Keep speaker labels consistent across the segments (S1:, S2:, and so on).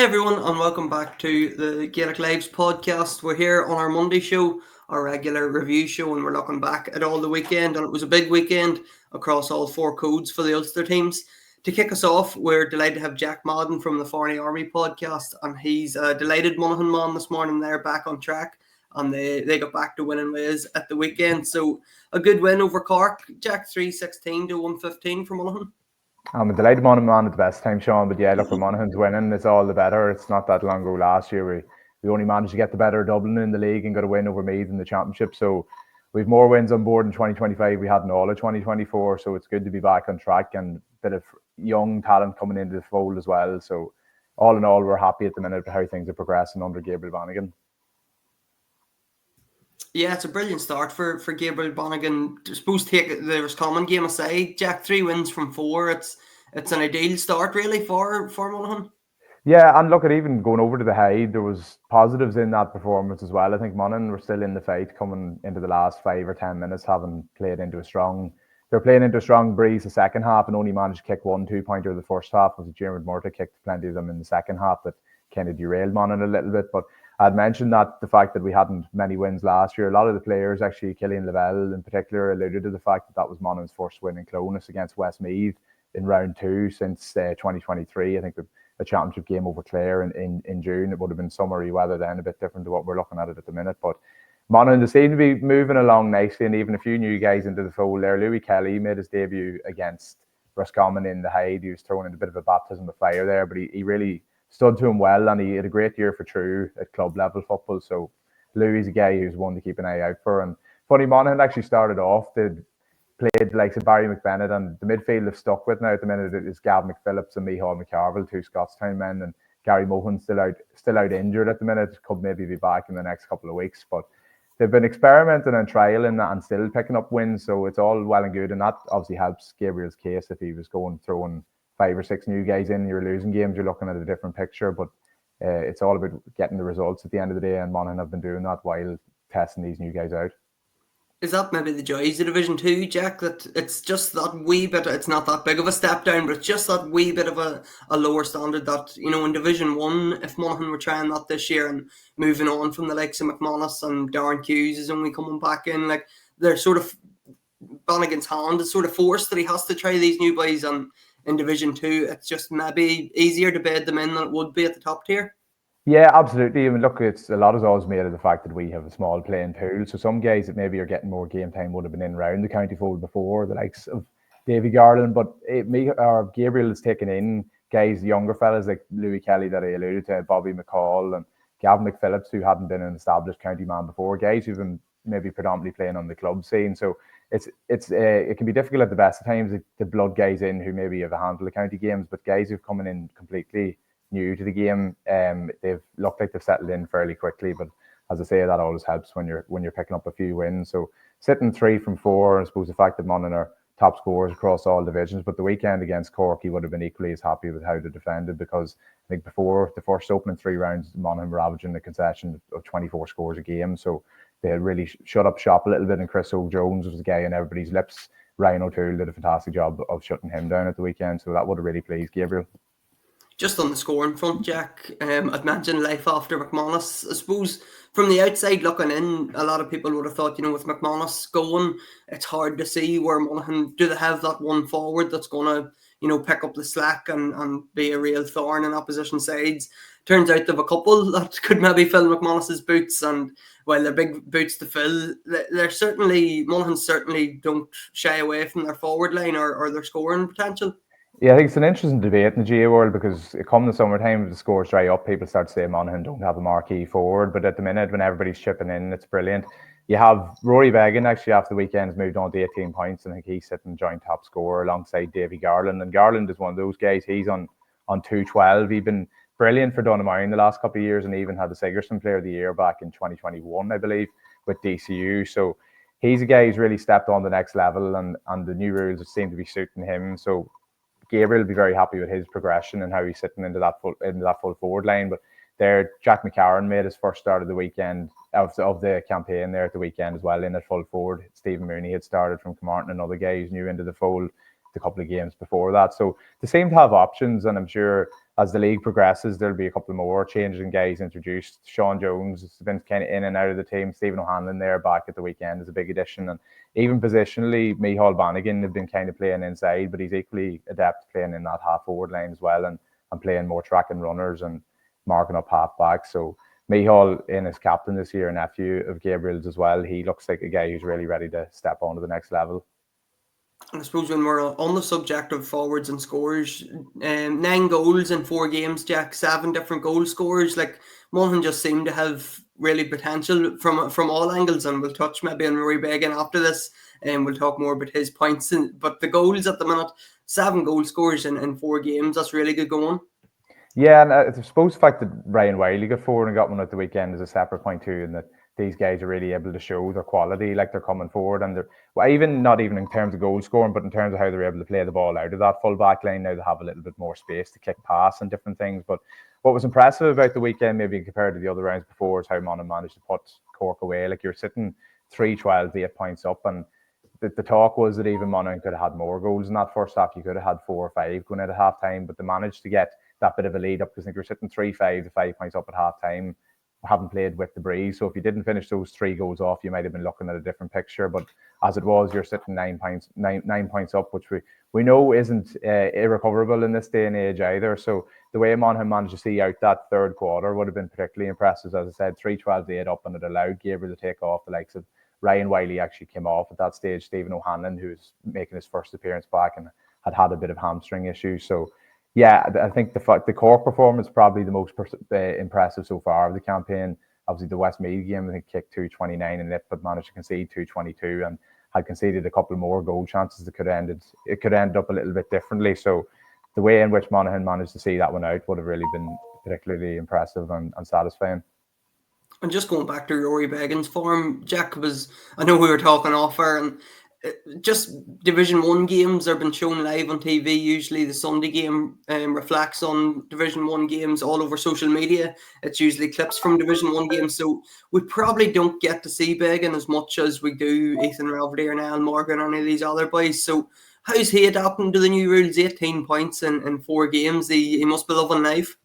S1: everyone, and welcome back to the Gaelic Lives podcast. We're here on our Monday show, our regular review show, and we're looking back at all the weekend. And it was a big weekend across all four codes for the Ulster teams. To kick us off, we're delighted to have Jack Madden from the Farney Army podcast, and he's a delighted Monaghan man this morning. They're back on track, and they got back to winning ways at the weekend. So a good win over Cork, Jack, 3-16 to 115 for Monaghan.
S2: I'm a delighted Monaghan man at the best time, Sean. But yeah, look, for Monaghan's winning, it's all the better. It's not that long ago last year we only managed to get the better of Dublin in the league and got a win over Meath in the championship. So we've more wins on board in 2025 we had in all of 2024. So it's good to be back on track and a bit of young talent coming into the fold as well. So all in all, we're happy at the minute with how things are progressing under Gabriel Monaghan.
S1: Yeah, it's a brilliant start for Gabriel Monaghan. I suppose take the Roscommon game aside, Jack, 3 wins from 4. It's an ideal start really for Monaghan.
S2: Yeah, and look, at even going over to the Hyde, there was positives in that performance as well. I think Monaghan were still in the fight coming into the last 5 or 10 minutes, having played into a strong breeze the second half and only managed to kick 1-2 pointer the first half. Was Diarmuid Murtagh kicked plenty of them in the second half that kind of derailed Monaghan a little bit. But I'd mentioned that the fact that we hadn't many wins last year, a lot of the players, actually Killian Lavelle in particular, alluded to the fact that was Monaghan's first win in Clonus against Westmeath in round 2 since 2023. I think the championship game over Clare in June. It would have been summery weather then, a bit different to what we're looking at it at the minute. But Monaghan, they seem to be moving along nicely, and even a few new guys into the fold there. Louis Kelly made his debut against Roscommon in the Hyde. He was thrown in a bit of a baptism of fire there, but he really stood to him well, and he had a great year for True at club level football. So Louis is a guy who's one to keep an eye out for. And funny, Monaghan actually started off, they played the likes of Barry McBennett, and the midfield have stuck with now at the minute is Gav McPhillips and Micheál McCarville, 2 Scottstown men, and Gary Mohan still out injured at the minute. Could maybe be back in the next couple of weeks, but they've been experimenting and trialing and still picking up wins, so it's all well and good, and that obviously helps Gabriel's case. If he was throwing 5 or 6 new guys in, you're losing games, you're looking at a different picture. But it's all about getting the results at the end of the day, and Monaghan have been doing that while testing these new guys out.
S1: Is that maybe the joys of Division 2, Jack, that it's just that wee bit, it's not that big of a step down, but it's just that wee bit of a lower standard that, in Division 1, if Monaghan were trying that this year and moving on from the likes of McManus and Darren Hughes is only coming back in, like, they're sort of, Bannigan's hand is sort of forced that he has to try these new boys, and in Division 2, it's just maybe easier to bed them in than it would be at the top tier.
S2: Yeah, absolutely. I mean, look, it's a lot is always made of the fact that we have a small playing pool. So some guys that maybe are getting more game time would have been in around the county fold before, the likes of Davy Garland. But Gabriel has taken in guys, younger fellas like Louis Kelly that I alluded to, Bobby McCall and Gavin McPhillips, who hadn't been an established county man before, guys who've been maybe predominantly playing on the club scene. So it can be difficult at the best of times to blood guys in who maybe have a handful of county games, but guys who've come in completely new to the game, they've looked like they've settled in fairly quickly. But as I say, that always helps when you're picking up a few wins. So sitting 3 from 4, I suppose the fact that Monaghan are top scorers across all divisions, but the weekend against Cork, he would have been equally as happy with how they defended, because I think before the first opening 3 rounds, Monaghan were averaging a concession of 24 scores a game. So they had really shut up shop a little bit, and Chris O'Jones was the guy on everybody's lips. Ryan O'Toole did a fantastic job of shutting him down at the weekend, so that would have really pleased Gabriel.
S1: Just on the scoring front, Jack, I'd mentioned life after McManus. I suppose from the outside looking in, a lot of people would have thought, with McManus going, it's hard to see where Monaghan, do they have that one forward that's going to, pick up the slack and be a real thorn in opposition sides. Turns out they have a couple that could maybe fill McManus's boots, and while they're big boots to fill, Monaghan certainly don't shy away from their forward line or their scoring potential.
S2: Yeah, I think it's an interesting debate in the GA world, because it comes in summertime, if the scores dry up, people start to say Monaghan don't have a marquee forward. But at the minute, when everybody's chipping in, it's brilliant. You have Rory Beggan, actually, after the weekend, has moved on to 18 points, and I think he's sitting joint top scorer alongside Davy Garland. And Garland is one of those guys, he's on 212. He's been brilliant for Donegal in the last couple of years, and even had the Sigerson Player of the Year back in 2021, I believe, with DCU. So he's a guy who's really stepped on the next level, and the new rules seem to be suiting him. So Gabriel will be very happy with his progression and how he's sitting into that full forward line. But there, Jack McCarron made his first start of the weekend of the campaign there at the weekend as well, in at full forward. Stephen Mooney had started from Carmarthen, another guy who's new into the fold, a couple of games before that. So they seem to have options, and I'm sure as the league progresses, there'll be a couple more changes in guys introduced. Sean Jones has been kind of in and out of the team. Stephen O'Hanlon there back at the weekend is a big addition. And even positionally, Micheál Bannigan have been kind of playing inside, but he's equally adept playing in that half-forward line as well, and playing more tracking runners and marking up half-back. So Micheál, in his captain this year, nephew of Gabriel's as well, he looks like a guy who's really ready to step on to the next level.
S1: And I suppose when we're on the subject of forwards and scores, 9 goals in 4 games, Jack, 7 different goal scorers. Like, Monaghan just seem to have really potential from all angles, and we'll touch maybe on Rory Began after this, and we'll talk more about his points. But the goals at the minute, 7 goal scorers in 4 games, that's really good going.
S2: Yeah, and I suppose the fact that Ryan Wiley got forward and got one at the weekend is a separate point too, and that these guys are really able to show their quality, like they're coming forward, and they're not even in terms of goal scoring, but in terms of how they're able to play the ball out of that full back line. Now they have a little bit more space to kick pass and different things. But what was impressive about the weekend, maybe compared to the other rounds before, is how Monaghan managed to put Cork away. Like, you're sitting 3-12, 8 points up, and the talk was that even Monaghan could have had more goals in that first half. You could have had 4 or 5 going out at half time, but they managed to get that bit of a lead up, because I think you're sitting 3-5 to 5 points up at half time, haven't played with the breeze. So if you didn't finish those 3 goals off, you might have been looking at a different picture. But as it was, you're sitting 9 points up, which we know isn't irrecoverable in this day and age either. So the way Monaghan managed to see out that third quarter would have been particularly impressive. As I said, 3-12 to 8 up, and it allowed Gabriel to take off. The likes of Ryan Wiley actually came off at that stage. Stephen O'Hanlon, who was making his first appearance back and had a bit of hamstring issues. So yeah, I think the Cork performance probably the most impressive so far of the campaign. Obviously, the Westmeath game, I think, kicked 2-29 in it, but managed to concede 2-22, and had conceded a couple more goal chances that could have ended up a little bit differently. So the way in which Monaghan managed to see that one out would have really been particularly impressive and satisfying.
S1: And just going back to Rory Began's form, Jack, I know we were talking off air, and just Division 1 games have been shown live on TV. Usually the Sunday game reflects on Division 1 games all over social media. It's usually clips from Division 1 games. So we probably don't get to see Began as much as we do Ethan Ralph and Al Morgan or any of these other boys. So how's he adapting to the new rules? 18 points in 4 games. He must be loving life.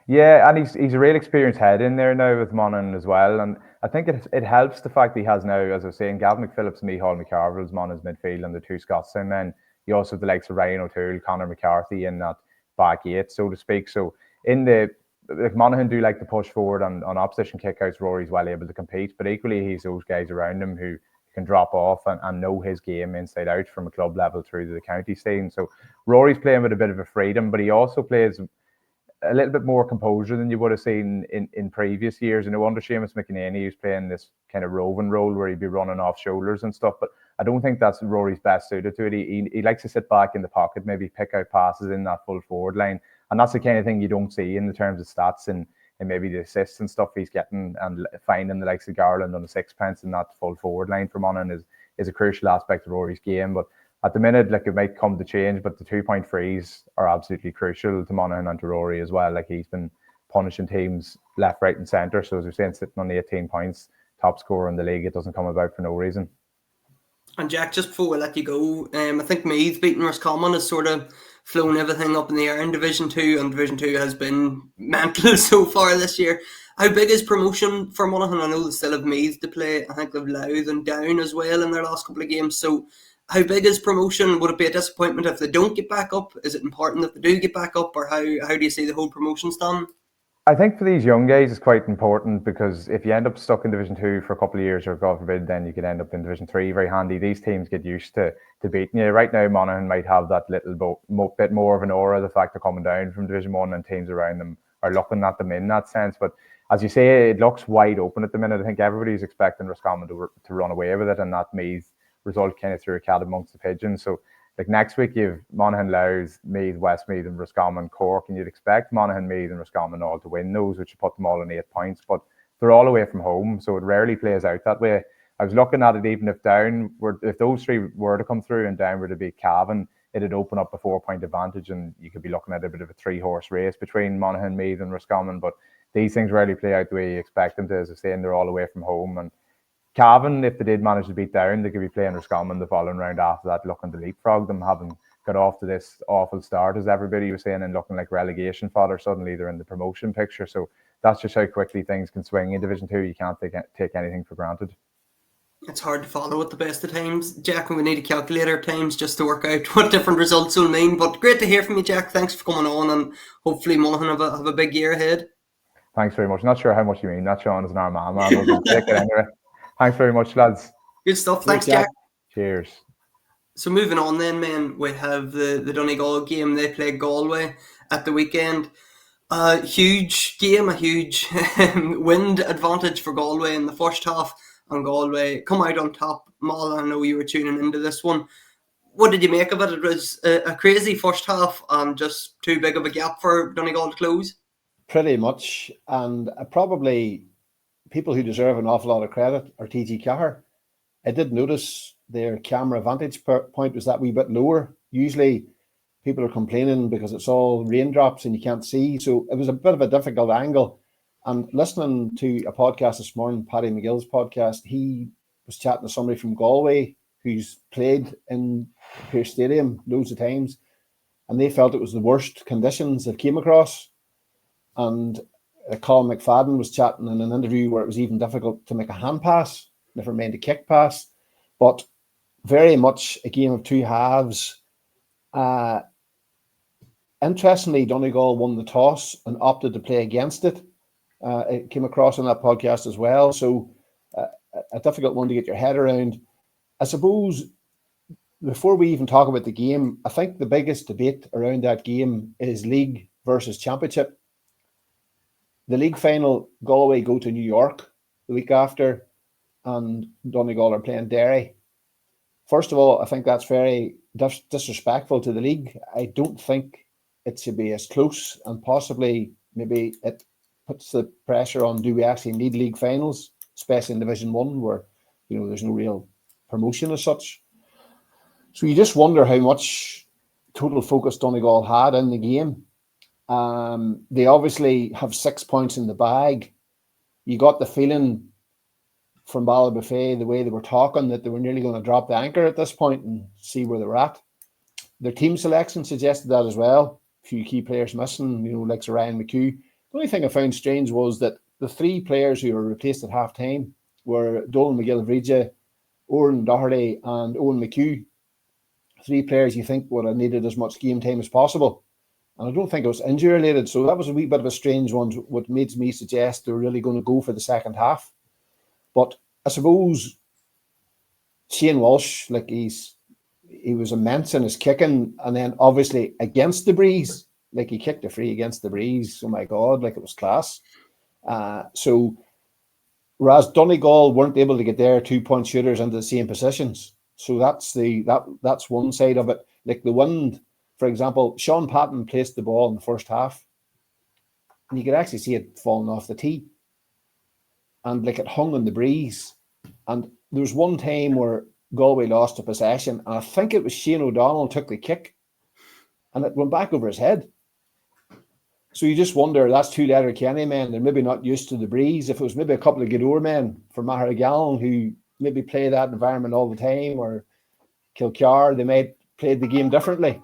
S2: Yeah, and he's a real experienced head in there now with Monaghan as well. And I think it helps the fact that he has now, as I was saying, Gavin McPhillips and Micheál McCarville as Monaghan's midfield, and the 2 Scots men. You also have the likes of Ryan O'Toole, Conor McCarthy in that back 8, so to speak. So Monaghan do like to push forward on opposition kickouts. Rory's well able to compete, but equally he's those guys around him who can drop off and know his game inside out from a club level through to the county scene. So Rory's playing with a bit of a freedom, but he also plays a little bit more composure than you would have seen in previous years. You know, under Seamus McEnany, he was playing this kind of roving role where he'd be running off shoulders and stuff, but I don't think that's Rory's best suited to it. He likes to sit back in the pocket, maybe pick out passes in that full forward line, and that's the kind of thing you don't see in the terms of stats and maybe the assists and stuff he's getting, and finding the likes of Garland on the sixpence in that full forward line for Monaghan is a crucial aspect of Rory's game. But at the minute, like, it might come to change, but the 2-point frees are absolutely crucial to Monaghan and to Rory as well. Like, he's been punishing teams left, right, and centre. So as we're saying, sitting on the 18 points, top scorer in the league, it doesn't come about for no reason.
S1: And Jack, just before we let you go, I think Meath beating Roscommon has sort of flown everything up in the air in Division 2, and Division 2 has been mental so far this year. How big is promotion for Monaghan? I know they still have Meath to play. I think they've Louth and Down as well in their last couple of games. So how big is promotion? Would it be a disappointment if they don't get back up? Is it important that they do get back up, or how do you see the whole promotion stand?
S2: I think for these young guys, it's quite important, because if you end up stuck in Division 2 for a couple of years, or God forbid, then you could end up in Division 3 very handy. These teams get used to beating you. Right now, Monaghan might have that little bit more of an aura, the fact they're coming down from Division 1 and teams around them are looking at them in that sense. But as you say, it looks wide open at the minute. I think everybody's expecting Roscommon to run away with it, and that Meath result kind of threw a cat amongst the pigeons. So like next week, you've Monaghan, Louth, Meath, Westmeath, and Roscommon, Cork, and you'd expect Monaghan, Meath, and Roscommon all to win those, which would put them all on 8 points. But they're all away from home, so it rarely plays out that way. I was looking at it, even if those 3 were to come through and Down were to beat Cavan, it'd open up a 4-point advantage, and you could be looking at a bit of a 3-horse race between Monaghan, Meath, and Roscommon. But these things rarely play out the way you expect them to. As I say, and they're all away from home, and Cavan, if they did manage to beat Down, they could be playing Roscommon the following round after that, looking to leapfrog them, having got off to this awful start, as everybody was saying, and looking like relegation fodder. Suddenly they're in the promotion picture. So that's just how quickly things can swing in Division 2. You can't take anything for granted.
S1: It's hard to follow at the best of times, Jack, and we need a calculator at times just to work out what different results will mean. But great to hear from you, Jack. Thanks for coming on, and hopefully Monaghan have a big year ahead.
S2: Thanks very much. Not sure how much you mean. That Sean is an Armagh man, but we'll take it anyway. Thanks very much, lads.
S1: Good stuff. Thanks, Jack.
S2: Cheers.
S1: So moving on then, man, we have the Donegal game. They play Galway at the weekend. A huge game, a huge wind advantage for Galway in the first half, and Galway come out on top. Mal, I know you were tuning into this one. What did you make of it? It was a crazy first half and just too big of a gap for Donegal to close.
S3: Pretty much, and probably people who deserve an awful lot of credit are TG Cahir. I did notice their camera vantage point was that wee bit lower. Usually people are complaining because it's all raindrops and you can't see. So it was a bit of a difficult angle. And listening to a podcast this morning, Paddy McGill's podcast, he was chatting to somebody from Galway who's played in Pearse Stadium loads of times. And they felt it was the worst conditions they've came across. And Colin McFadden was chatting in an interview where it was even difficult to make a hand pass, never mind a kick pass. But very much a game of two halves. Interestingly, Donegal won the toss and opted to play against it. It came across on that podcast as well. So a difficult one to get your head around. I suppose before we even talk about the game, I think the biggest debate around that game is league versus championship. The league final, Galway go to New York the week after, and Donegal are playing Derry. First of all, I think that's very disrespectful to the league. I don't think it should be as close, and possibly maybe it puts the pressure on, do we actually need league finals, especially in Division 1 where, you know, there's no real promotion as such. So you just wonder how much total focus Donegal had in the game. They obviously have 6 points in the bag. You got the feeling from Ballybofey, the way they were talking, that they were nearly going to drop the anchor at this point and see where they were at. Their team selection suggested that as well. A few key players missing, you know, like Sir Ryan McHugh. The only thing I found strange was that the three players who were replaced at half-time were Dolan McGill-Vrija, Oran Doherty and Owen McHugh. Three players you think would have needed as much game time as possible. And I don't think it was injury related. So that was a wee bit of a strange one, what made me suggest they're really going to go for the second half. But I suppose Shane Walsh, like he was immense in his kicking, and then obviously against the breeze, like he kicked a free against the breeze. Oh my God, like it was class. So whereas Donegal weren't able to get their 2-point shooters into the same positions. So that's one side of it. Like the wind, for example, Sean Patton placed the ball in the first half, and you could actually see it falling off the tee. And like it hung on the breeze. And there was one time where Galway lost a possession, and I think it was Shane O'Donnell took the kick, and it went back over his head. So you just wonder, that's two Letterkenny men. They're maybe not used to the breeze. If it was maybe a couple of Gweedore men from Monaghan who maybe play that environment all the time, or Kilcar, they might play the game differently.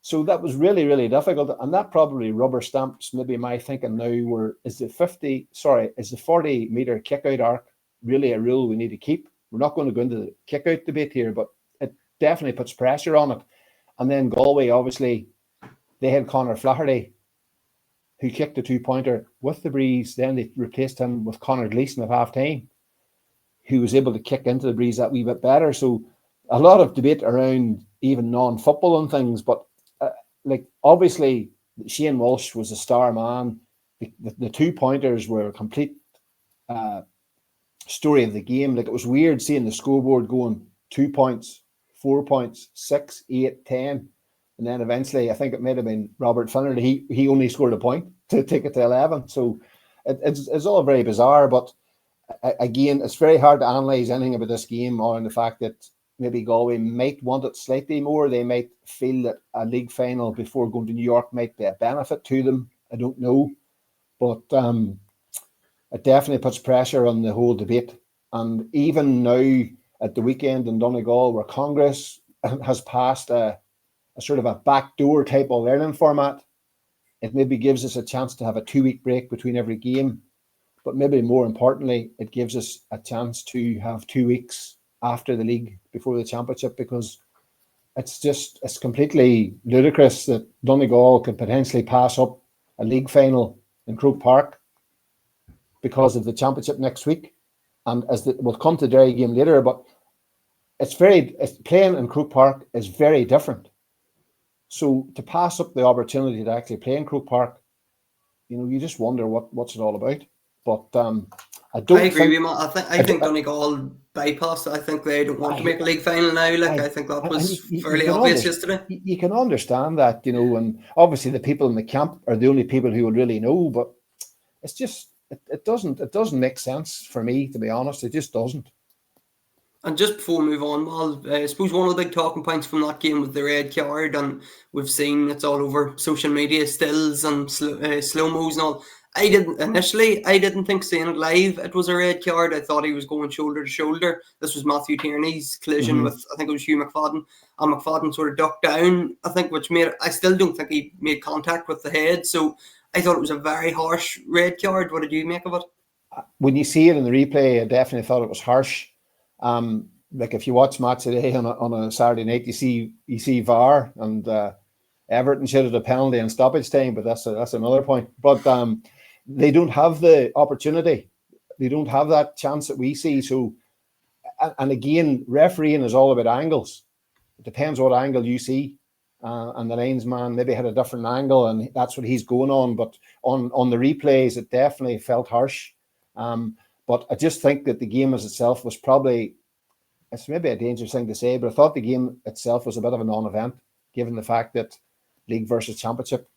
S3: So that was really, really difficult. And that probably rubber stamps maybe my thinking now, where is the 40-metre kick-out arc really a rule we need to keep? We're not going to go into the kick-out debate here, but it definitely puts pressure on it. And then Galway, obviously, they had Conor Flaherty, who kicked a 2-pointer with the breeze. Then they replaced him with Conor Gleeson at half-time, who was able to kick into the breeze that wee bit better. So a lot of debate around even non-football and things, but like obviously Shane Walsh was a star man. The 2-pointers were a complete story of the game. Like it was weird seeing the scoreboard going 2 points, 4 points, 6, 8, 10. And then eventually, I think it might have been Robert Finnerty. He only scored a point to take it to 11. So it's all very bizarre. But again, it's very hard to analyse anything about this game, or in the fact that maybe Galway might want it slightly more. They might feel that a league final before going to New York might be a benefit to them. I don't know. But it definitely puts pressure on the whole debate. And even now at the weekend in Donegal, where Congress has passed a sort of a backdoor type of learning format, it maybe gives us a chance to have a 2-week break between every game. But maybe more importantly, it gives us a chance to have 2 weeks after the league before the championship, because it's completely ludicrous that Donegal could potentially pass up a league final in Croke Park because of the championship next week. And we'll come to the Derry game later, but playing in Croke Park is very different. So to pass up the opportunity to actually play in Croke Park, you just wonder what's it all about. But I
S1: agree with you, Matt. I think Donegal bypassed. I think they don't want to make a league final now. I think that was fairly obvious yesterday.
S3: You can understand that, and obviously the people in the camp are the only people who will really know. But it's just it doesn't make sense for me, to be honest. It just doesn't.
S1: And just before we move on, Mal, I suppose one of the big talking points from that game was the red card, and we've seen it's all over social media, stills and slow-mos and all. I didn't think seeing it live it was a red card. I thought he was going shoulder to shoulder. This was Matthew Tierney's collision with, I think it was Hugh McFadden, and McFadden sort of ducked down, I think, which I still don't think he made contact with the head. So I thought it was a very harsh red card. What did you make of it?
S3: When you see it in the replay, I definitely thought it was harsh. Like if you watch match today on a Saturday night, you see VAR, and Everton should have a penalty and stoppage time, but that's another point. But they don't have the opportunity. They don't have that chance that we see. So, and again, refereeing is all about angles. It depends what angle you see. And the linesman maybe had a different angle, and that's what he's going on. But on the replays, it definitely felt harsh. But I just think that the game as itself was probably, it's maybe a dangerous thing to say, but I thought the game itself was a bit of a non-event, given the fact that league versus championship.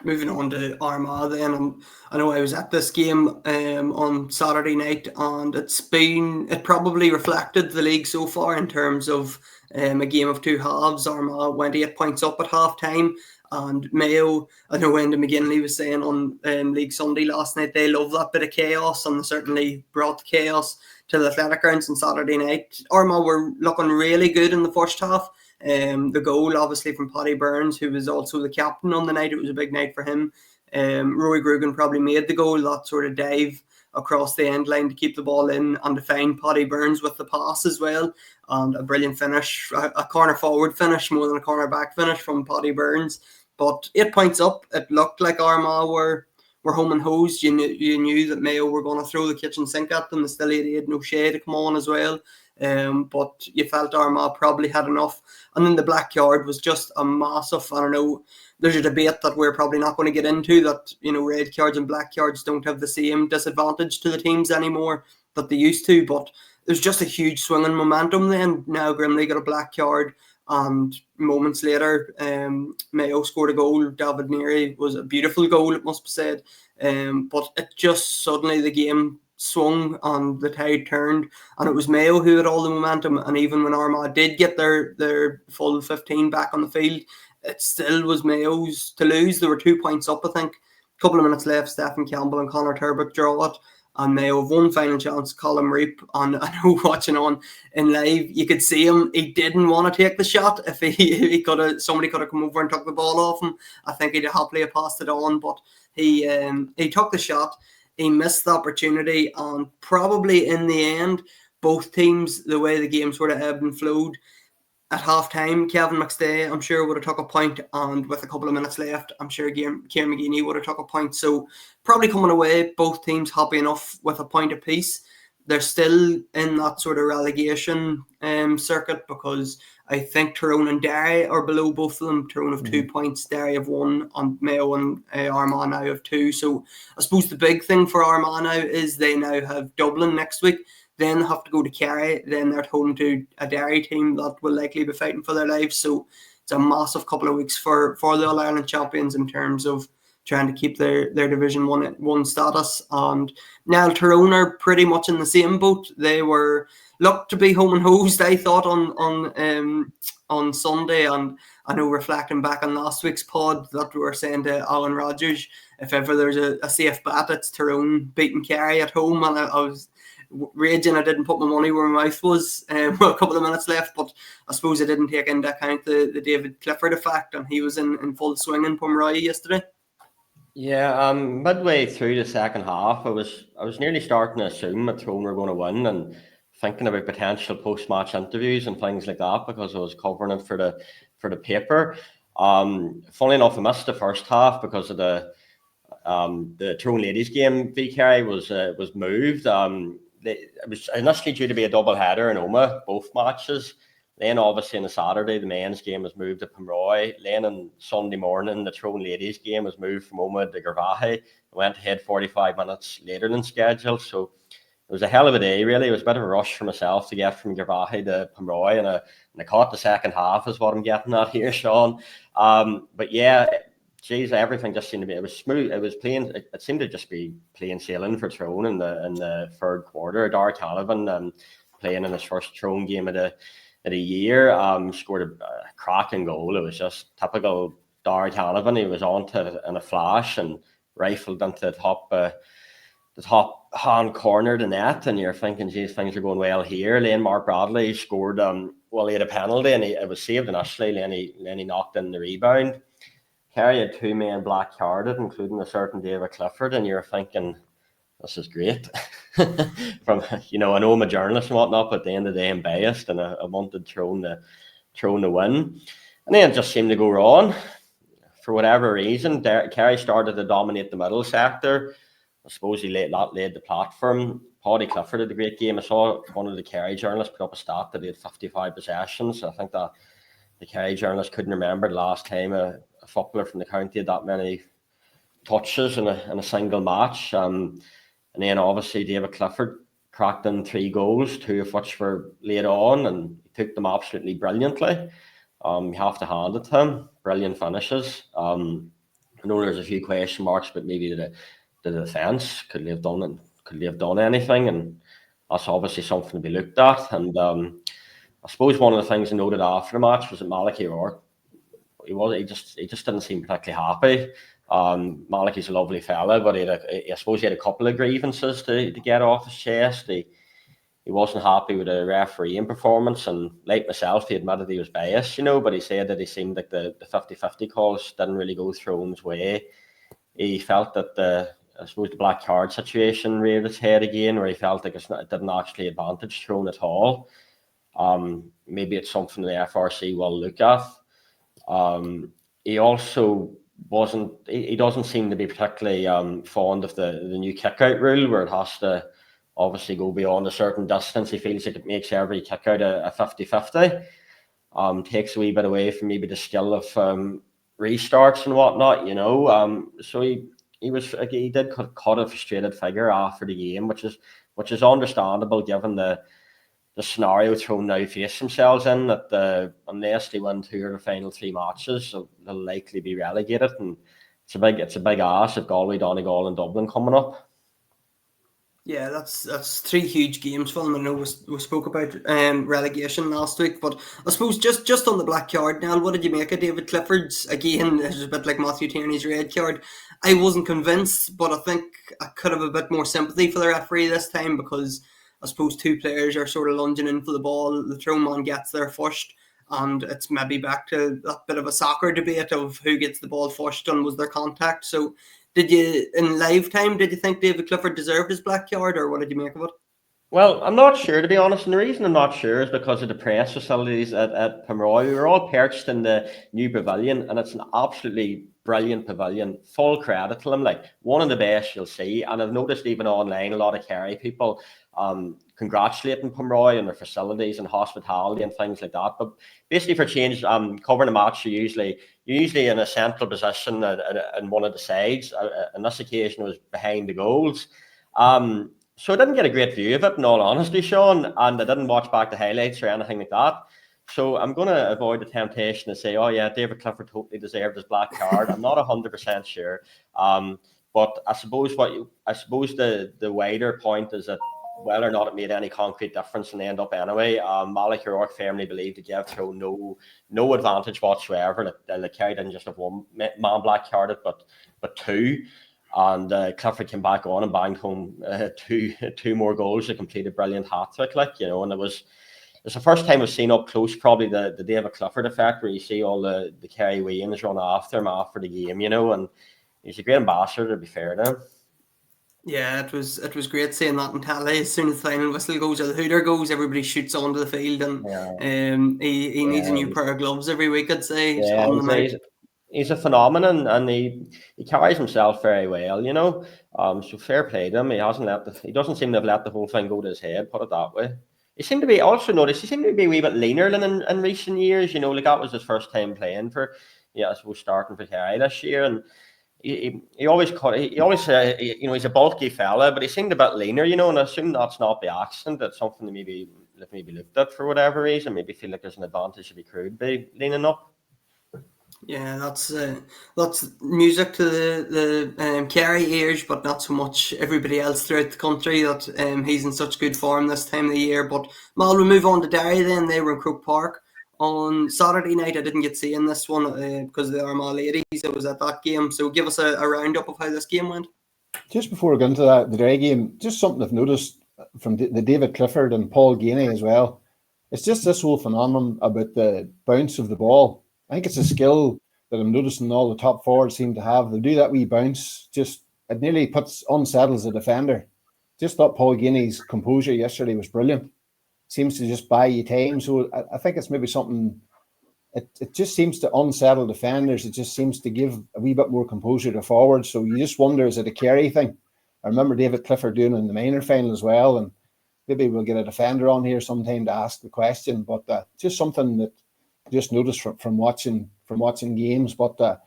S1: Moving on to Armagh then, I know I was at this game on Saturday night, and it probably reflected the league so far in terms of a game of two halves. Armagh went 8 points up at half time, and Mayo, I know Enda McGinley was saying on League Sunday last night, they love that bit of chaos, and they certainly brought the chaos to the athletic grounds on Saturday night. Armagh were looking really good in the first half. The goal, obviously, from Paddy Burns, who was also the captain on the night. It was a big night for him. Rory Grugan probably made the goal, that sort of dive across the end line to keep the ball in and to find Paddy Burns with the pass as well. And a brilliant finish, a corner forward finish more than a corner back finish from Paddy Burns. But 8 points up, it looked like Armagh were home and hosed. You knew that Mayo were going to throw the kitchen sink at them. The still had no shade to come on as well. But you felt Armagh probably had enough. And then the black card was just a massive, I don't know, there's a debate that we're probably not going to get into, that, red cards and black cards don't have the same disadvantage to the teams anymore that they used to. But there's just a huge swing in momentum then. Now Grimley got a black card, and moments later, Mayo scored a goal. David Neary was a beautiful goal, it must be said. But it just suddenly the game swung and the tide turned, and it was Mayo who had all the momentum. And even when Armagh did get their full 15 back on the field, it still was Mayo's to lose. There were 2 points up, I think. A couple of minutes left, Stephen Campbell and Conor Turbick draw it, and Mayo have one final chance, Colin Reap. And I know watching on in live, you could see him, he didn't want to take the shot. If somebody could have come over and took the ball off him, I think he'd happily have passed it on, but he took the shot. He missed the opportunity, and probably in the end, both teams, the way the game sort of ebbed and flowed, at half-time, Kevin McStay, I'm sure, would have took a point, and with a couple of minutes left, I'm sure Kieran McGeeney would have took a point. So probably coming away, both teams happy enough with a point apiece. They're still in that sort of relegation circuit, because I think Tyrone and Derry are below both of them. Tyrone have 2 points, Derry have 1, and Mayo and Armagh now have 2. So I suppose the big thing for Armagh now is they now have Dublin next week. Then have to go to Kerry. Then they're at home to a Derry team that will likely be fighting for their lives. So it's a massive couple of weeks for the All-Ireland champions in terms of trying to keep their Division 1 status. And now Tyrone are pretty much in the same boat. They were looked to be home and hosed, I thought, on Sunday. And I know, reflecting back on last week's pod, that we were saying to Alan Rogers, if ever there's a safe bet, it's Tyrone beating Kerry at home. And raging I didn't put my money where my mouth was with a couple of minutes left, but I suppose I didn't take into account the David Clifford effect, and he was in full swing in Pomeroy yesterday.
S4: Yeah, midway through the second half, I was nearly starting to assume that Tyrone were going to win, and thinking about potential post-match interviews and things like that, because I was covering it for the paper. Funnily enough, I missed the first half because of the Tyrone ladies game. V Kerry was moved. It was initially due to be a double header in Armagh, both matches. Then obviously on the Saturday, the men's game was moved to Pomeroy. Then on Sunday morning, the Tyrone ladies game was moved from Armagh to Galway. It went ahead 45 minutes later than scheduled. So it was a hell of a day, really. It was a bit of a rush for myself to get from Galway to Pomeroy, and I caught the second half is what I'm getting at here, Sean. But yeah, geez, everything just seemed to be, it was smooth. It was plain, it seemed to just be plain sailing for Tyrone in the third quarter. Dar Canavan playing in his first Tyrone game of the year, scored a cracking goal. It was just typical Dar Canavan. He was on to it in a flash and rifled into the top hand corner of the net, and you're thinking, geez, things are going well here. Then Mark Bradley scored, he had a penalty, and it was saved initially, then he knocked in the rebound. Kerry had 2 men black carded, including a certain David Clifford, and you're thinking, this is great. From, I know I'm a journalist and whatnot, but at the end of the day, I'm biased, and I wanted Tyrone to win. And then it just seemed to go wrong. For whatever reason, Kerry started to dominate the middle sector. I suppose he laid the platform. Paddy Clifford had a great game. I saw one of the Kerry journalists put up a stat that he had 55 possessions. I think that the Kerry journalist couldn't remember the last time a footballer from the county had that many touches in a single match. And then obviously David Clifford cracked in 3 goals, 2 of which were late on, and he took them absolutely brilliantly. You have to hand it to him. Brilliant finishes. I know there's a few question marks, but maybe the defence could he have done anything, and that's obviously something to be looked at. And I suppose one of the things I noted after the match was that Malachy O'Rourke, he just didn't seem particularly happy. Malachy's a lovely fella, but I suppose he had a couple of grievances to get off his chest. He wasn't happy with the refereeing performance, and like myself, he admitted he was biased, but he said that he seemed like the 50-50 calls didn't really go Tyrone's way. He felt that I suppose the black card situation reared its head again, where he felt like it didn't actually advantage Tyrone at all. Maybe it's something the FRC will look at. He also he doesn't seem to be particularly fond of the new kick-out rule, where it has to obviously go beyond a certain distance. He feels like it makes every kick-out a 50-50. Takes a wee bit away from maybe the skill of restarts and whatnot, so he did cut a frustrated figure after the game, which is understandable given the scenario Tyrone now face themselves in, that unless they win 2 of the final 3 matches, they'll likely be relegated, and it's a big ask of Galway, Donegal, and Dublin coming up.
S1: Yeah, that's 3 huge games for them. I know we spoke about relegation last week, but I suppose just on the black card, now, what did you make of David Clifford's? Again, it's a bit like Matthew Tierney's red card. I wasn't convinced, but I think I could have a bit more sympathy for the referee this time, because I suppose 2 players are sort of lunging in for the ball. The throw man gets there first, and it's maybe back to that bit of a soccer debate of who gets the ball first and was there contact. So did you, in live time, did you think David Clifford deserved his black card, or what did you make of it?
S4: Well, I'm not sure, to be honest, and the reason I'm not sure is because of the press facilities at Pomeroy. We were all perched in the new pavilion, and it's an absolutely brilliant pavilion. Full credit to them, like one of the best you'll see. And I've noticed even online a lot of Kerry people congratulating Pomeroy and their facilities and hospitality and things like that. But basically, for change, covering a match, you're usually in a central position in one of the sides. On this occasion, it was behind the goals. So I didn't get a great view of it, in all honesty, Sean, and I didn't watch back the highlights or anything like that. So I'm going to avoid the temptation to say, oh yeah, David Clifford totally deserved his black card. I'm not 100% sure. But I suppose the wider point is that whether or not it made any concrete difference in the end up anyway, Malachy O'Rourke firmly believed to give Tyrone no advantage whatsoever. The Kerry didn't just have 1 man black carded, but 2. And Clifford came back on and banged home two more goals to complete a brilliant hat-trick, and it's the first time we've seen up close probably the David Clifford effect, where you see all the Kerry Williams run after him after the game, and he's a great ambassador, to be fair to him.
S1: Yeah, it was great seeing that in tally. As soon as the final whistle goes or the hooter goes, everybody shoots onto the field, and he needs a new pair of gloves every week, I'd say.
S4: Yeah, he's a phenomenon, and he carries himself very well, so fair play to him. He doesn't seem to have let the whole thing go to his head, put it that way. He seemed to be a wee bit leaner than in recent years, that was his first time playing for, I suppose, starting for Kerry this year, and he always he's a bulky fella, but he seemed a bit leaner, and I assume that's not by accident. That's something that maybe looked at for whatever reason. Maybe feel like there's an advantage if he could be leaning up.
S1: Yeah, that's music to the Kerry ears, but not so much everybody else throughout the country that he's in such good form this time of the year. But Mal, we move on to Derry then. They were in Croke Park on Saturday night. I didn't get seeing this one because of the Armagh ladies. I was at that game. So give us a roundup of how this game went.
S3: Just before we go into that, the Derry game, just something I've noticed from the David Clifford and Paul Gainey as well. It's just this whole phenomenon about the bounce of the ball. I think it's a skill that I'm noticing all the top forwards seem to have. They do that wee bounce, it nearly unsettles the defender. Just thought Paul Gainey's composure yesterday was brilliant. Seems to just buy you time. So I think it's maybe something, it just seems to unsettle defenders. It just seems to give a wee bit more composure to forwards. So you just wonder, is it a Kerry thing? I remember David Clifford doing it in the minor final as well. And maybe we'll get a defender on here sometime to ask the question. But just something that just noticed from watching games. But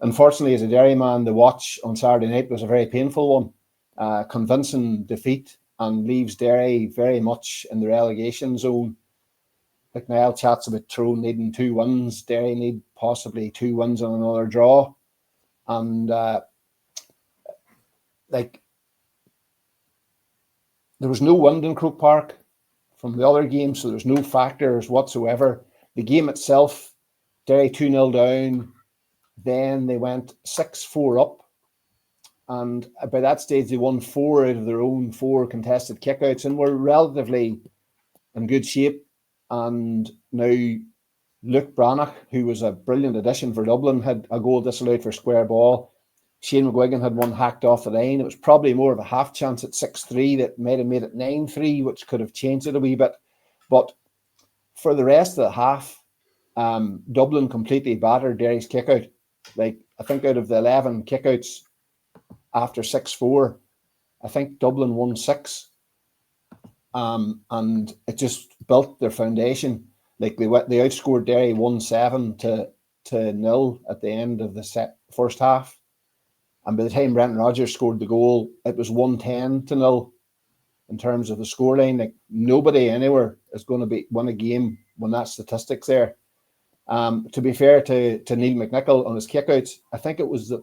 S3: unfortunately, as a Derry man, the watch on Saturday night was a very painful one. Convincing defeat, and leaves Derry very much in the relegation zone. Like Niall chats about Tyrone needing 2 wins. Derry need possibly 2 wins and another draw. And there was no wind in Croke Park from the other games, so there's no factors whatsoever. The game itself, Derry 2-0 down, then they went 6-4 up, and by that stage they won 4 out of their own 4 contested kickouts and were relatively in good shape. And now Luke Branagh, who was a brilliant addition for Dublin, had a goal disallowed for square ball. Shane McGuigan had one hacked off the line. It was probably more of a half chance at 6-3 that might have made it 9-3, which could have changed it a wee bit. But for the rest of the half, Dublin completely battered Derry's kickout. I think out of the 11 kickouts after 6-4, I think Dublin won 6. And it just built their foundation. They outscored Derry 1-7 to 0 at the end of the first half. And by the time Brendan Rodgers scored the goal, it was 110 to 0 in terms of the scoreline. Nobody anywhere is going to win a game when that statistic's there. To be fair to Neil McNichol on his kickouts, I think it was the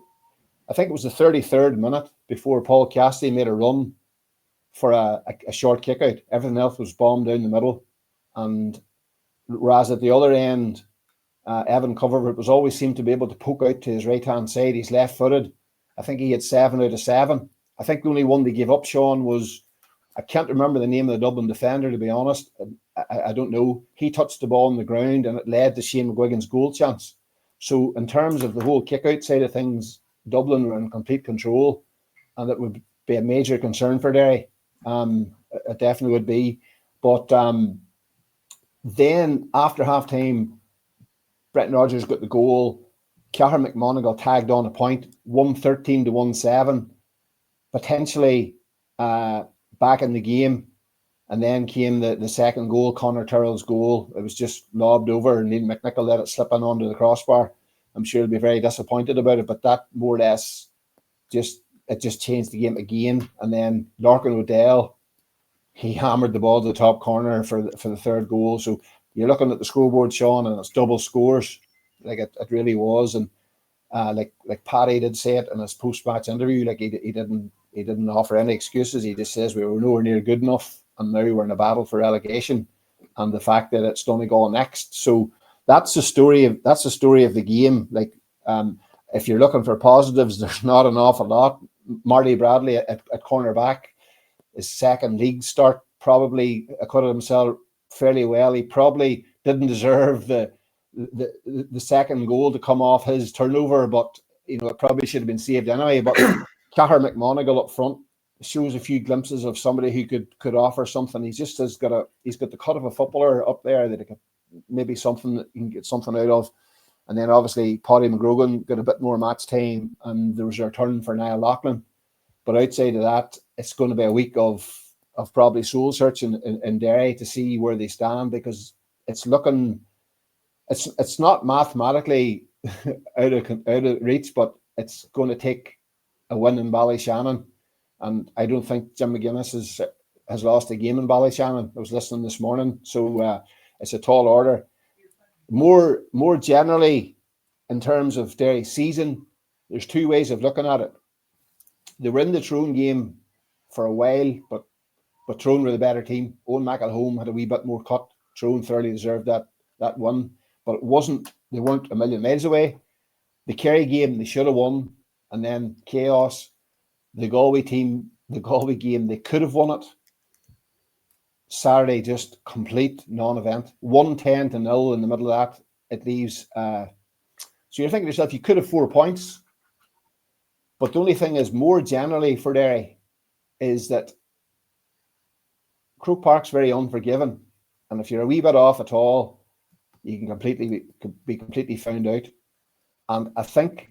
S3: 33rd minute before Paul Cassidy made a run for a short kickout. Everything else was bombed down the middle. And whereas at the other end, Evan Coverford was always seemed to be able to poke out to his right-hand side. He's left-footed. I think he had 7 out of 7. I think the only one they gave up, Sean, was, I can't remember the name of the Dublin defender, to be honest. I don't know. He touched the ball on the ground and it led to Shane McGuigan's goal chance. So in terms of the whole kick-out side of things, Dublin were in complete control, and it would be a major concern for Derry. It definitely would be. But then after half-time, Brendan Rodgers got the goal. Ceathair McMonagle tagged on a point, 113 to 1-7, potentially back in the game. And then came the second goal, Conor Tyrrell's goal. It was just lobbed over, and Neil McNichol let it slip in onto the crossbar. I'm sure he'll be very disappointed about it, but that more or less just changed the game again. And then Larkin O'Dell, he hammered the ball to the top corner for the third goal. So you're looking at the scoreboard, Sean, and it's double scores. It really was. And like Paddy did say it in his post-match interview, he didn't offer any excuses. He just says we were nowhere near good enough, and now we're in a battle for relegation, and the fact that it's Donegal next. So that's the story of the game. If you're looking for positives, there's not an awful lot. Marty Bradley at cornerback, his second league start, probably acquitted himself fairly well. He probably didn't deserve the second goal to come off his turnover, but it probably should have been saved anyway. But Cahir McMonagle up front shows a few glimpses of somebody who could offer something. He's got the cut of a footballer up there that maybe something that you can get something out of. And then obviously Paddy McGrogan got a bit more match time, and there was a return for Niall Loughlin. But outside of that, it's going to be a week of probably soul searching in Derry to see where they stand, because it's not mathematically out of reach, but it's going to take a win in Ballyshannon. And I don't think Jim McGuinness has lost a game in Ballyshannon. I was listening this morning, so it's a tall order. More generally, in terms of Derry's season, there's two ways of looking at it. They were in the Tyrone game for a while, but Tyrone were the better team. Owen McElhone had a wee bit more cut. Tyrone thoroughly deserved that win, but they weren't a million miles away. The Kerry game, they should have won, and then chaos. The Galway game, they could have won it. Saturday, just complete non-event. 1-10-0 in the middle of that. It leaves. So you're thinking to yourself, you could have 4 points. But the only thing is, more generally for Derry, is that Croke Park's very unforgiving. And if you're a wee bit off at all, you can be completely found out. And I think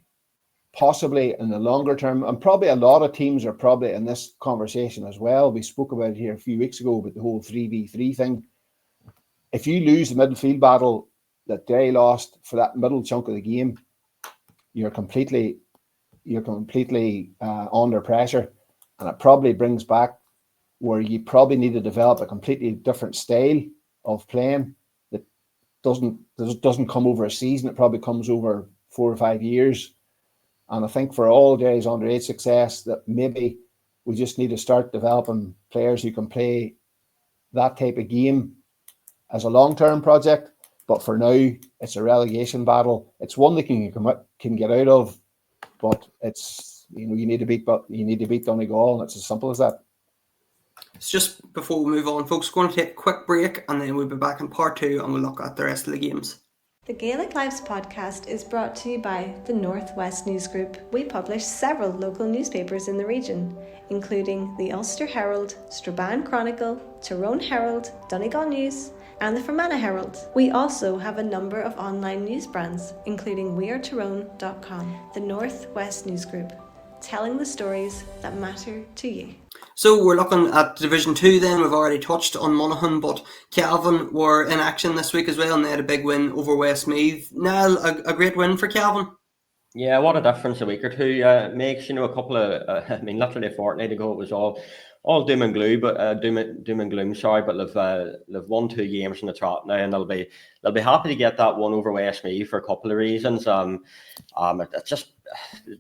S3: possibly in the longer term, and probably a lot of teams are probably in this conversation as well. We spoke about it here a few weeks ago with the whole 3v3 thing. If you lose the midfield battle that Derry lost for that middle chunk of the game, you're completely under pressure, and it probably brings back where you probably need to develop a completely different style of playing that doesn't come over a season. It probably comes over 4 or 5 years. And I think for all Derry's underage success, that maybe we just need to start developing players who can play that type of game as a long-term project. But for now, it's a relegation battle. It's one that can get out of, but it's you need to beat Donegal, and it's as simple as that.
S1: It's just before we move on, folks, we're going to take a quick break, and then we'll be back in part 2, and we'll look at the rest of the games.
S5: The Gaelic Lives podcast is brought to you by the Northwest News Group. We publish several local newspapers in the region, including the Ulster Herald, Strabane Chronicle, Tyrone Herald, Donegal News, and the Fermanagh Herald. We also have a number of online news brands, including wearetyrone.com. The Northwest News Group, telling the stories that matter to you.
S1: So we're looking at Division 2 then. We've already touched on Monaghan, but Cavan were in action this week as well, and they had a big win over Westmeath. Niall, a great win for Cavan.
S4: Yeah, what a difference a week or two makes. A couple of, literally a fortnight ago, it was all doom and gloom, but doom and gloom. Sorry, but they've won 2 games in the trot now, and they'll be happy to get that one over Westmeath for a couple of reasons. It's just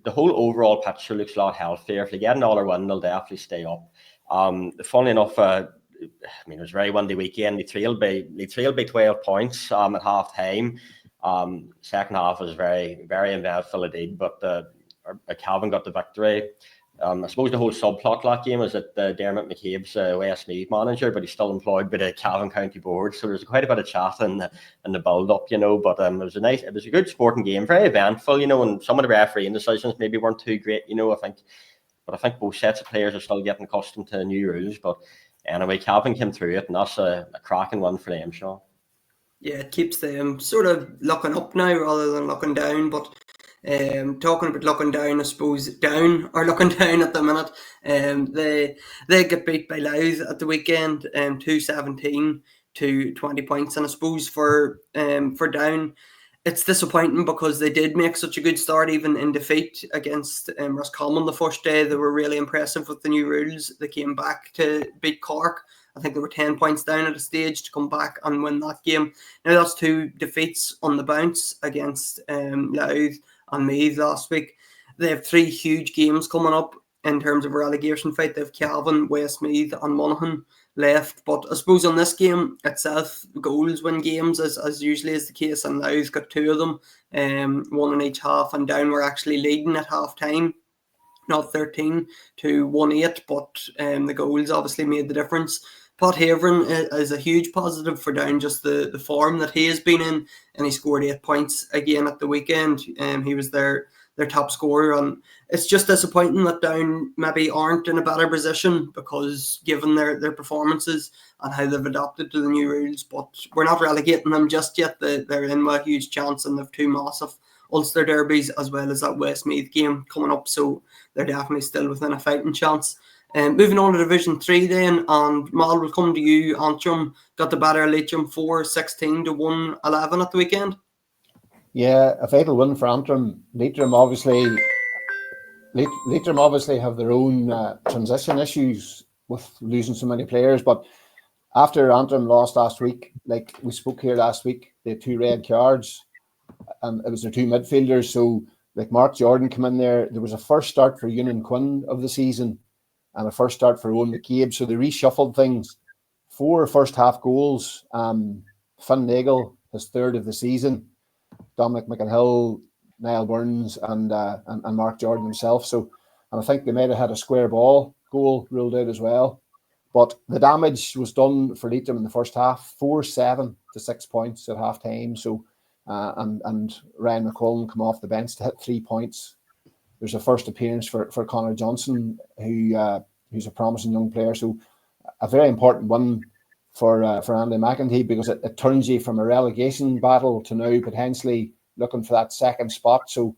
S4: the whole overall picture looks a lot healthier. If they get another win, they'll definitely stay up. Funnily enough, it was a very windy weekend. They trailed by 12 points at half time. Second half was very, very eventful indeed, but Cavan got the victory. I suppose the whole subplot that game was that Dermot McCabe's Westmeath manager, but he's still employed by the Cavan County Board. So there's quite a bit of chat in the build-up, but it was a good sporting game, very eventful, and some of the refereeing decisions maybe weren't too great, I think both sets of players are still getting accustomed to new rules. But anyway, Cavan came through it, and that's a cracking one for them, Sean.
S1: Yeah, it keeps them sort of looking up now rather than looking down, but talking about looking down, I suppose down or looking down at the minute. They get beat by Louth at the weekend, 2-17 to 20 points, and I suppose for Down, it's disappointing because they did make such a good start, even in defeat against Roscommon the first day. They were really impressive with the new rules. They came back to beat Cork. I think they were 10 points down at a stage to come back and win that game. Now that's 2 defeats on the bounce against Louth and Meath last week. They have 3 huge games coming up in terms of a relegation fight. They have Cavan, Westmeath and Monaghan left. But I suppose on this game itself, goals win games as usually is the case, and Louth got 2 of them, 1 in each half, and Down were actually leading at half time. not 13 to 1-8, but the goals obviously made the difference. Pat Haverin is a huge positive for Down, just the form that he has been in, and he scored 8 points again at the weekend. He was their top scorer, and it's just disappointing that Down maybe aren't in a better position, because given their performances and how they've adapted to the new rules, but we're not relegating them just yet. They're in with a huge chance, and they've 2 massive Ulster derbies as well as that Westmeath game coming up, so they're definitely still within a fighting chance. Moving on to Division 3 then, and Mal, will come to you. Antrim got the better of Leitrim 4-16 to 1-11 at the weekend.
S3: Yeah, a vital win for Antrim. Leitrim obviously have their own transition issues with losing so many players, but after Antrim lost last week, like we spoke here last week, they had 2 red cards, and it was their 2 midfielders. So like Mark Jordan came in there. There was a first start for Ewan Quinn of the season, and a first start for Owen McCabe. So they reshuffled things. 4 first half goals. Finn Nagel, his 3rd of the season. Dominic McInhill, Niall Burns, and Mark Jordan himself. So, and I think they might have had a square ball goal ruled out as well. But the damage was done for Leitrim in the first half. 4-7 to 6 points at half time. So, and Ryan McCullen come off the bench to hit 3 points. There's a first appearance for Connor Johnson, who's a promising young player. So a very important one for Andy McEntee, because it turns you from a relegation battle to now potentially looking for that second spot. So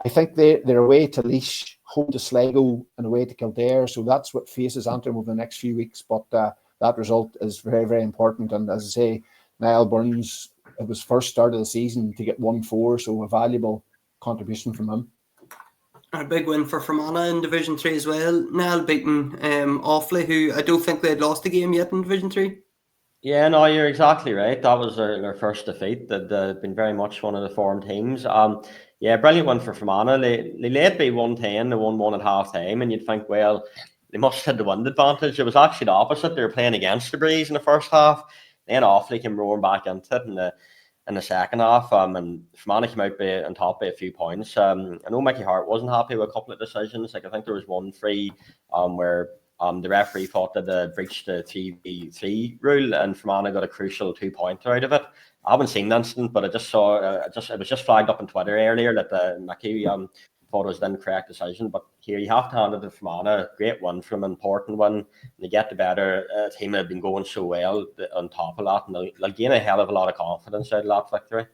S3: I think they're away to Laois, home to Sligo, and away to Kildare. So that's what faces Antrim over the next few weeks. But that result is very, very important. And as I say, Niall Burns, it was first start of the season to get 1-4, so a valuable contribution from him.
S1: A big win for Fermanagh in Division 3 as well. Niall beating Offaly, who I don't think they'd lost a game yet in Division 3.
S4: Yeah, no, you're exactly right. That was their first defeat. They'd been very much one of the form teams. Yeah, brilliant one for Fermanagh. They led by 1-10, they won 1 at half time, and you'd think, well, they must have had the wind advantage. It was actually the opposite. They were playing against the breeze in the first half. Then Offaly came roaring back into it in the second half, and Fermanagh came out on top by a few points. I know Mickey Hart wasn't happy with a couple of decisions. Like, I think there was one free where the referee thought that they breached the 3v3 rule, and Fermanagh got a crucial 2-pointer out of it. I haven't seen the incident, but I just saw it was just flagged up on Twitter earlier that Mickey thought it was the incorrect decision. But here you have to hand it to Fermanagh. Great win from an important one. They get the better team that have been going so well on top of that, and they'll gain a hell of a lot of confidence out of that victory.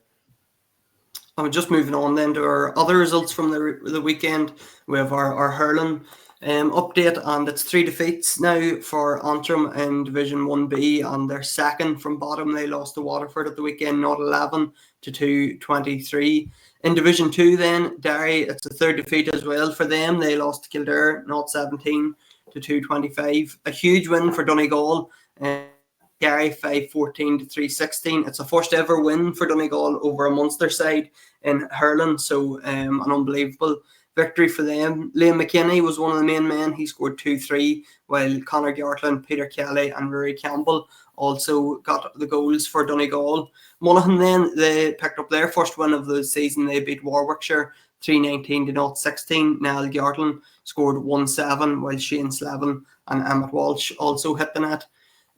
S1: I'm just moving on then to our other results from the weekend. We have our hurling update, and it's 3 defeats now for Antrim in Division 1B, and they're second from bottom. They lost to Waterford at the weekend, not 11 to 2-23. In Division 2 then, Derry, it's a 3rd defeat as well for them. They lost to Kildare, not 17 to 2-25. A huge win for Donegal. Kerry 5-14 to 3-16. It's a first ever win for Donegal over a Munster side in hurling, so an unbelievable victory for them. Liam McKinney was one of the main men. He scored 2-3, while Conor Gartland, Peter Kelly and Rory Campbell also got the goals for Donegal. Monaghan then, they picked up their first win of the season. They beat Warwickshire 3-19 to 0-16. Niall Gartland scored 1-7, while Shane Slevin and Emmett Walsh also hit the net.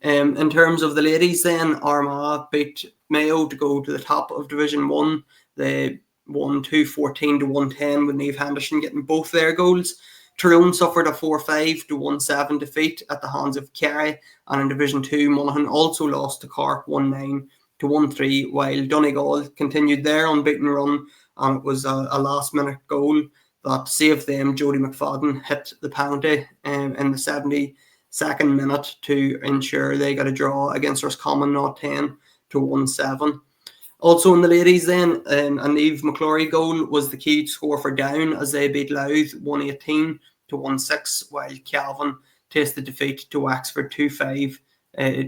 S1: In terms of the ladies then, Armagh beat Mayo to go to the top of Division 1. They won 2-14 to 1-10 with Niamh Henderson getting both their goals. Tyrone suffered a 4-5 to 1-7 defeat at the hands of Kerry, and in Division 2 Monaghan also lost to Cork 1-9 to 1-3, while Donegal continued their unbeaten run, and it was a last minute goal that saved them. Jodie McFadden hit the penalty in the 72nd minute to ensure they got a draw against Roscommon, not 10 to 1-7. Also in the ladies then, an Eve McClory goal was the key score for Down as they beat Louth 1-18 to 1-6, while Calvin tasted defeat to Wexford 2-5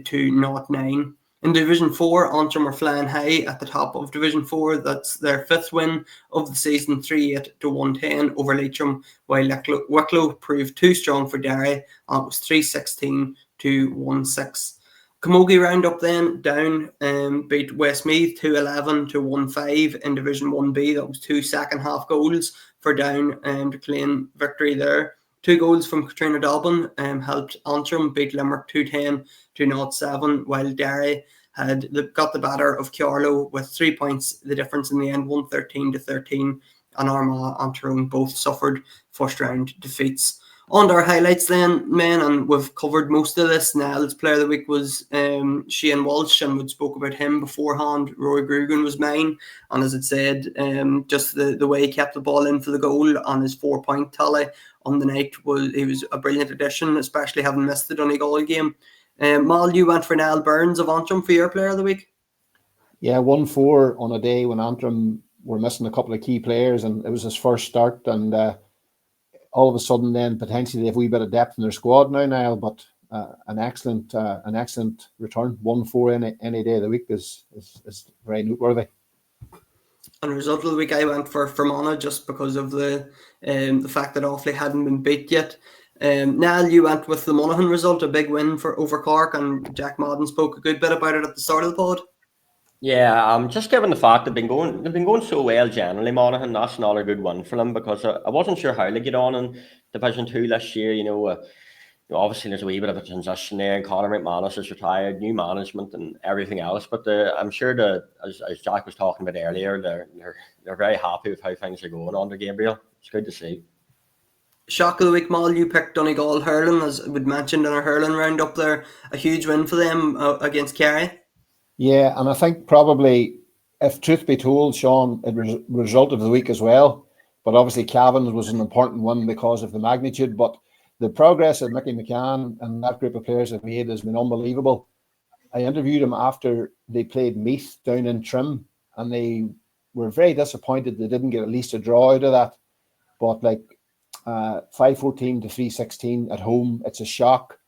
S1: to 0-9. In Division 4, Antrim are flying high at the top of Division 4. That's their 5th win of the season, 3-8 to 1-10 over Leitrim, while Wicklow proved too strong for Derry, and it was 3-16 to 1-6. Camogie roundup then, Down beat Westmeath 2-11 to 1-5 in Division 1B. That was 2 second half goals for Down to claim victory there. 2 goals from Katrina Dobbin helped Antrim beat Limerick 2-10 to 0-7, while Derry got the better of Carlow with 3 points, the difference in the end, 113 to 13, and Armagh and Tyrone both suffered first round defeats. On to our highlights then, men, and we've covered most of this. Nell's player of the week was Shane Walsh, and we spoke about him beforehand. Roy Grugan was mine, and as it said, just the way he kept the ball in for the goal on his 4-point tally on the night was a brilliant addition, especially having missed the Donegal game. Mal, you went for Nell Burns of Antrim for your player of the week.
S3: Yeah, 1-4 on a day when Antrim were missing a couple of key players, and it was his first start, and all of a sudden then potentially they have a wee bit of depth in their squad now, Niall, but an excellent return. 1-4 any day of the week is very noteworthy.
S1: And the result of the week, I went for Fermanagh just because of the fact that Offaly hadn't been beat yet. Niall, you went with the Monaghan result, a big win over Cork, and Jack Madden spoke a good bit about it at the start of the pod.
S4: Yeah, just given the fact they've been going so well generally, Monaghan, that's another good one for them, because I wasn't sure how they get on in Division 2 this year. Obviously there's a wee bit of a transition there, and Conor McManus is retired, new management and everything else. But I'm sure as Jack was talking about earlier, they're very happy with how things are going under Gabriel. It's good to see.
S1: Shock of the week, Mal, you picked Donegal hurling, as we'd mentioned in our hurling roundup there. A huge win for them against Kerry.
S3: Yeah, and I think probably, if truth be told, Sean, it was result of the week as well. But obviously Cavan was an important one because of the magnitude. But the progress that Mickey McCann and that group of players have made has been unbelievable. I interviewed him after they played Meath down in Trim, and they were very disappointed they didn't get at least a draw out of that. But 5-14 to 3-16 at home, it's a shock.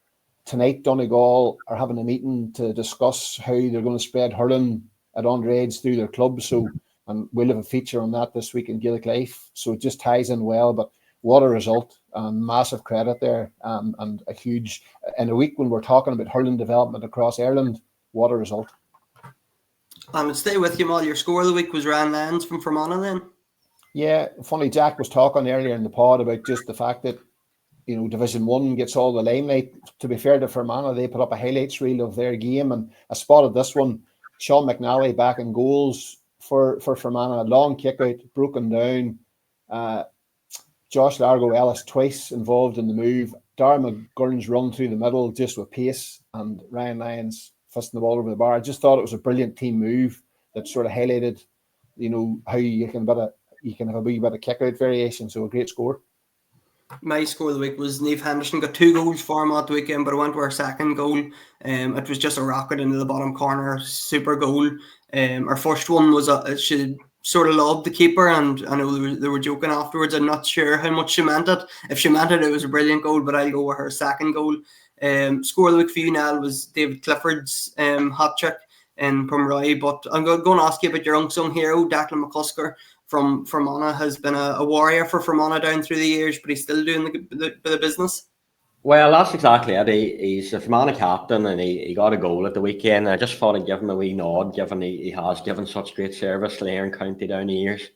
S3: Tonight, Donegal are having a meeting to discuss how they're going to spread hurling at underage through their club. And we'll have a feature on that this week in Gaelic Life. So it just ties in well. But what a result, and massive credit there, and a huge, in a week when we're talking about hurling development across Ireland, what a result.
S1: And stay with you, Mal. Your score of the week was Ryan Lyons from Fermanagh then.
S3: Yeah, funny, Jack was talking earlier in the pod about just the fact that Division 1 gets all the limelight. To be fair to Fermanagh, they put up a highlights reel of their game, and I spotted this one. Sean McNally back in goals for Fermanagh. Long kick out, broken down. Josh Largo Ellis twice involved in the move. Darragh McGurn's run through the middle just with pace, and Ryan Lyons fisting the ball over the bar. I just thought it was a brilliant team move that sort of highlighted, how you can have a wee bit of kick out variation. So a great score.
S1: My score of the week was Niamh Henderson got 2 goals for him at the weekend, but I went to our second goal. It was just a rocket into the bottom corner, super goal. Our first one was she sort of lobbed the keeper, and I know they were joking afterwards. I'm not sure how much she meant it. If she meant it, it was a brilliant goal, but I'll go with her second goal. Score of the week for you, Niall, was David Clifford's hat trick in Pomeroy. But I'm going to ask you about your unsung hero, Declan McCusker from Fermanagh. Has been a warrior for Fermanagh down through the years, but he's still doing the business.
S4: Well, that's exactly it. He's a Fermanagh captain, and he got a goal at the weekend. I just thought I'd give him a wee nod, given he has given such great service to Lairn County down the years.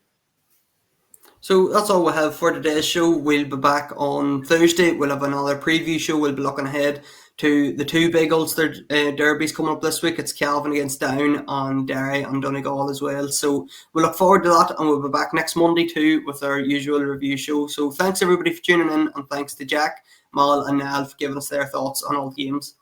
S1: So that's all we have for today's show. We'll be back on Thursday. We'll have another preview show. We'll be looking ahead to the 2 big Ulster derbies coming up this week. It's Cavan against Down, and Derry and Donegal as well. So we'll look forward to that, and we'll be back next Monday too with our usual review show. So thanks everybody for tuning in, and thanks to Jack, Mal and Niall for giving us their thoughts on all the games.